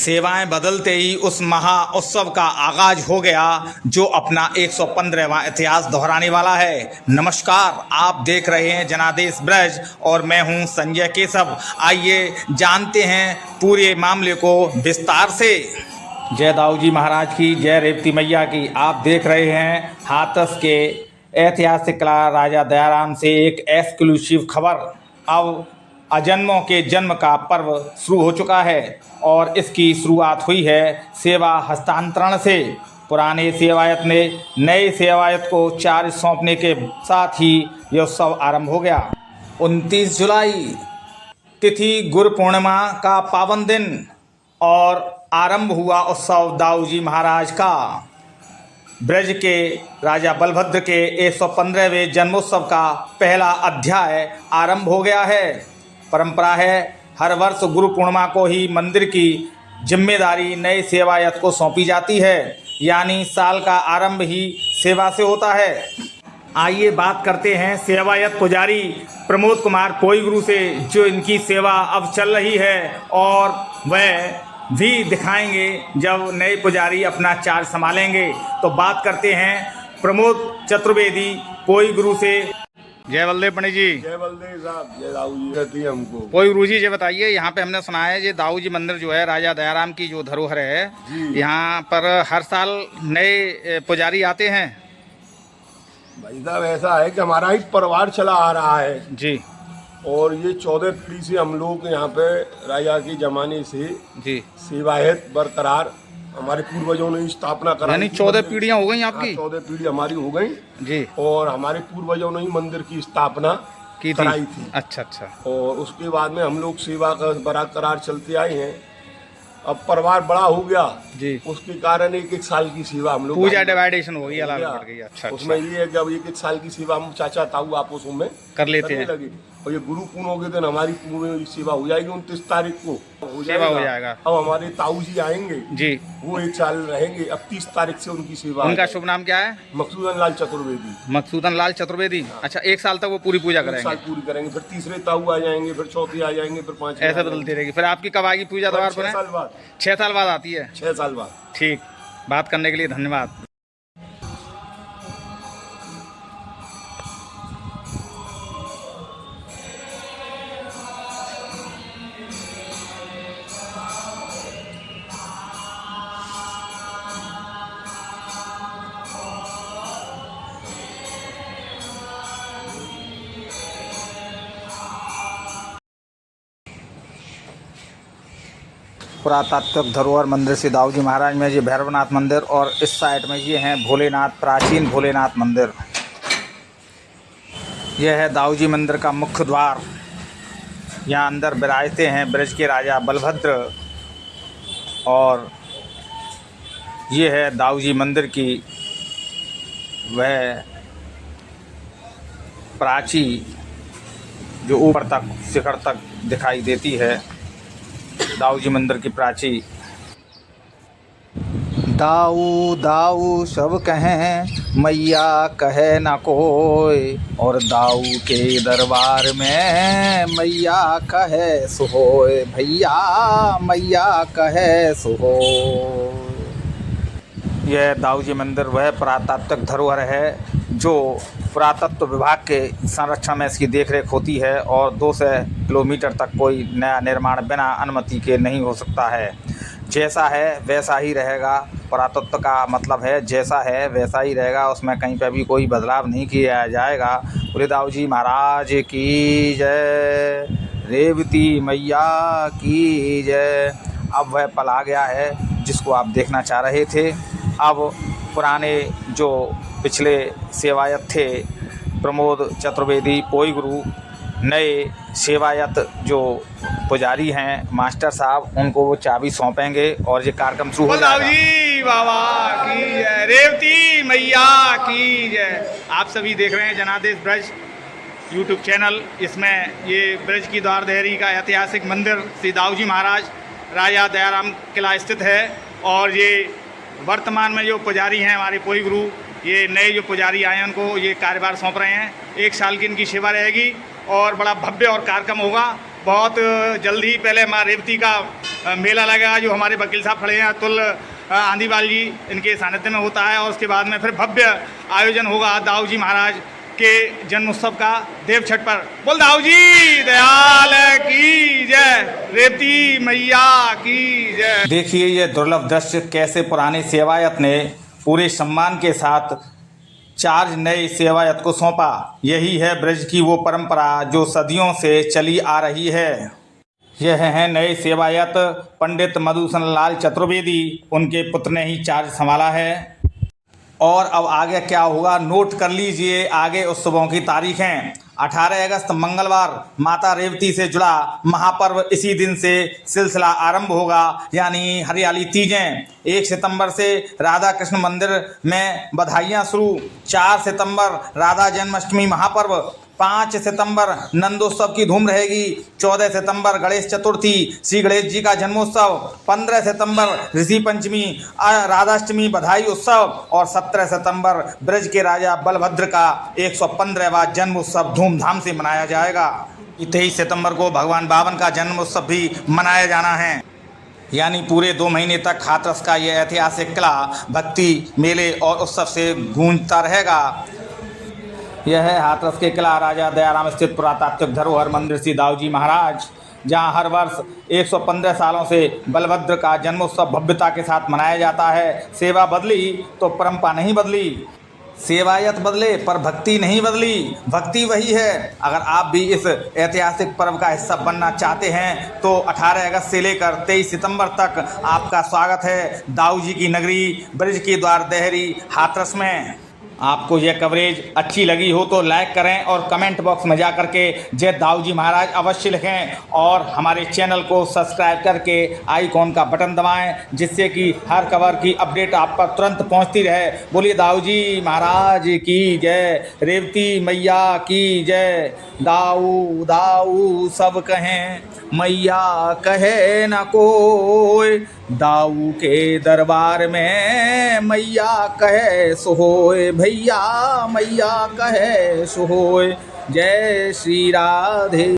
सेवाएं बदलते ही उस महा उत्सव का आगाज हो गया जो अपना 115वां इतिहास दोहराने वाला है। नमस्कार, आप देख रहे हैं जनादेश ब्रज और मैं हूं संजय केशव। आइए जानते हैं पूरे मामले को विस्तार से। जय दाऊ जी महाराज की, जय रेवती मैया की। आप देख रहे हैं हाथरस के ऐतिहासिक किला राजा दयाराम से एक एक्सक्लूसिव खबर। अब अजन्मों के जन्म का पर्व शुरू हो चुका है और इसकी शुरुआत हुई है सेवा हस्तांतरण से। पुराने सेवायत ने नए सेवायत को चार्ज सौंपने के साथ ही यह उत्सव आरंभ हो गया। 29 जुलाई तिथि गुरु पूर्णिमा का पावन दिन और आरंभ हुआ उत्सव दाऊ जी महाराज का। ब्रज के राजा बलभद्र के 115वें जन्मोत्सव का पहला अध्याय आरंभ हो गया है। परंपरा है हर वर्ष गुरु पूर्णिमा को ही मंदिर की जिम्मेदारी नए सेवायत को सौंपी जाती है, यानी साल का आरंभ ही सेवा से होता है। आइए बात करते हैं सेवायत पुजारी प्रमोद कुमार पोईगुरु से, जो इनकी सेवा अब चल रही है और वह भी दिखाएंगे जब नए पुजारी अपना चार्ज संभालेंगे। तो बात करते हैं प्रमोद चतुर्वेदी पोईगुरु से। जय बलदेव पंडित जी। जय बलदेव साहब, जय दाऊ जी कहती है हमको। पोईगुरु जी, ये बताइए, यहाँ पे हमने सुना है ये दाऊ जी मंदिर जो है राजा दयाराम की जो धरोहर है, यहाँ पर हर साल नए पुजारी आते हैं। भाई साहब ऐसा है कि हमारा ही परिवार चला आ रहा है जी, और ये 14 पीढ़ी से हम लोग यहाँ पे राजा के जमाने से जी, सेवायत बरकरार हमारे पूर्वजों ने स्थापना करा। यानी 14 पीढ़ियाँ हो गई आपकी? 14 पीढ़ी हमारी हो गई जी। और हमारे पूर्वजों ने ही मंदिर की स्थापना की कराई थी। अच्छा अच्छा। और उसके बाद में हम लोग सेवा का बरकरार चलते आए हैं। अब परिवार बड़ा हो गया जी, उसके कारण एक एक साल की सेवा हम लोग पूजा डिवाइडेशन हो गई, अलग गया। बढ़ गई। अच्छा उसमें अच्छा, ये है कि अब एक एक साल की सेवा हम चाचा ताऊ आपस में कर लेते हैं। लगे। और ये गुरु पूर्णिमा के दिन हमारी पूर्ण सेवा हो जाएगी। 29 तारीख को सेवा हो जाएगा। अब हमारे ताऊ जी आएंगे जी, वो एक साल रहेंगे। अब 30 तारीख से उनकी सेवा। उनका शुभ नाम क्या है? मकसूदन लाल चतुर्वेदी। मकसूदन लाल चतुर्वेदी। अच्छा, एक साल तक वो पूरी पूजा एक साल करेंगे, पूरी करेंगे, फिर तीसरे ताऊ आ जाएंगे, फिर चौथे आ जाएंगे, फिर पांचवे ऐसे बदलती रहेगी। फिर आपकी कब आएगी पूजा द्वार 6 पर? साल बाद। 6 साल बाद आती है। 6 साल बाद। ठीक, बात करने के लिए धन्यवाद। पुरातात्विक धरोहर मंदिर से दाऊ जी महाराज में ये भैरवनाथ मंदिर और इस साइड में ये हैं भोलेनाथ, प्राचीन भोलेनाथ मंदिर। यह है दाऊ जी मंदिर का मुख्य द्वार। यहाँ अंदर विराजते हैं ब्रज के राजा बलभद्र और ये है दाऊ जी मंदिर की वह प्राची जो ऊपर तक शिखर तक दिखाई देती है। दाऊ जी मंदिर की प्राची। दाऊ दाऊ सब कहें, मैया कहे न कोई, और दाऊ के दरबार में मैया कहे सोए, भैया मैया कहे सोए। यह दाऊ जी मंदिर वह पुरातात्विक धरोहर है जो पुरातत्व विभाग के संरक्षण में इसकी देखरेख होती है और 200 किलोमीटर तक कोई नया निर्माण बिना अनुमति के नहीं हो सकता है। जैसा है वैसा ही रहेगा। पुरातत्व का मतलब है जैसा है वैसा ही रहेगा, उसमें कहीं पर भी कोई बदलाव नहीं किया जाएगा। बोले दाऊ जी महाराज की जय, रेवती मैया की जय। अब वह पल आ गया है जिसको आप देखना चाह रहे थे। अब पुराने जो पिछले सेवायत थे प्रमोद चतुर्वेदी पोईगुरु, नए सेवायत जो पुजारी हैं मास्टर साहब, उनको वो चाबी सौंपेंगे और ये कार्यक्रम शुरू हो जाएगा। जी बाबा की जय, रेवती मैया की जय। आप सभी देख रहे हैं जनादेश ब्रज यूट्यूब चैनल। इसमें ये ब्रज की द्वारदेहरी का ऐतिहासिक मंदिर श्री दाऊ जी महाराज राजा दयाराम किला स्थित है और ये वर्तमान में जो पुजारी हैं हमारे पोईगुरु, ये नए जो पुजारी आए हैं उनको ये कार्यभार सौंप रहे हैं। 1 साल की इनकी सेवा रहेगी और बड़ा भव्य और कार्यक्रम होगा बहुत जल्द ही पहले माँ रेवती का मेला लगेगा, जो हमारे वकील साहब खड़े हैं अतुल आंधीवाल जी, इनके सानिध्य में होता है। और उसके बाद में फिर भव्य आयोजन होगा दाऊ जी महाराज के जन्म उत्सव का देव छठ पर। बोल दाऊ जी दयाल की जय, रेवती मैया की जय। देखिए ये दुर्लभ दृश्य कैसे पुराने सेवायत ने पूरे सम्मान के साथ चार्ज नए सेवायत को सौंपा। यही है ब्रज की वो परंपरा जो सदियों से चली आ रही है। यह है नए सेवायत पंडित मधुसूदन लाल चतुर्वेदी, उनके पुत्र ने ही चार्ज संभाला है। और अब आगे क्या होगा नोट कर लीजिए, आगे उत्सवों की तारीखें। 18 अगस्त मंगलवार माता रेवती से जुड़ा महापर्व, इसी दिन से सिलसिला आरंभ होगा, यानी हरियाली तीजें। 1 सितंबर से राधा कृष्ण मंदिर में बधाइयाँ शुरू। 4 सितंबर राधा जन्माष्टमी महापर्व। 5 सितंबर नंदोत्सव की धूम रहेगी। 14 सितंबर गणेश चतुर्थी, श्री गणेश जी का जन्मोत्सव। 15 सितंबर ऋषि पंचमी, राधाष्टमी बधाई उत्सव। और 17 सितंबर ब्रज के राजा बलभद्र का 115वां जन्म उत्सव धूमधाम से मनाया जाएगा। 23 सितंबर को भगवान बावन का जन्म उत्सव भी मनाया जाना है। यानी पूरे 2 महीने तक हाथरस का यह ऐतिहासिक किला भक्ति मेले और उत्सव से गूंजता रहेगा। यह है हाथरस के किला राजा दयाराम स्थित पुरातात्विक धरोहर मंदिर श्री दाऊ जी महाराज, जहां हर वर्ष 115 सालों से बलभद्र का जन्मोत्सव भव्यता के साथ मनाया जाता है। सेवा बदली तो परंपरा नहीं बदली, सेवायत बदले पर भक्ति नहीं बदली। भक्ति वही है। अगर आप भी इस ऐतिहासिक पर्व का हिस्सा बनना चाहते हैं तो 18 अगस्त से लेकर 23 सितंबर तक आपका स्वागत है दाऊ जी की नगरी ब्रज के द्वार देहरी हाथरस में। आपको यह कवरेज अच्छी लगी हो तो लाइक करें और कमेंट बॉक्स में जा करके जय दाऊ जी महाराज अवश्य लिखें। और हमारे चैनल को सब्सक्राइब करके आइकॉन का बटन दबाएं, जिससे कि हर खबर की अपडेट आप पर तुरंत पहुंचती रहे। बोलिए दाऊ जी महाराज की जय, रेवती मैया की जय। दाऊ दाऊ सब कहें मैया कहे न कोई, दाऊ के दरबार में मैया कहे सोए, भैया मैया कहे सोए। जय श्री राधे।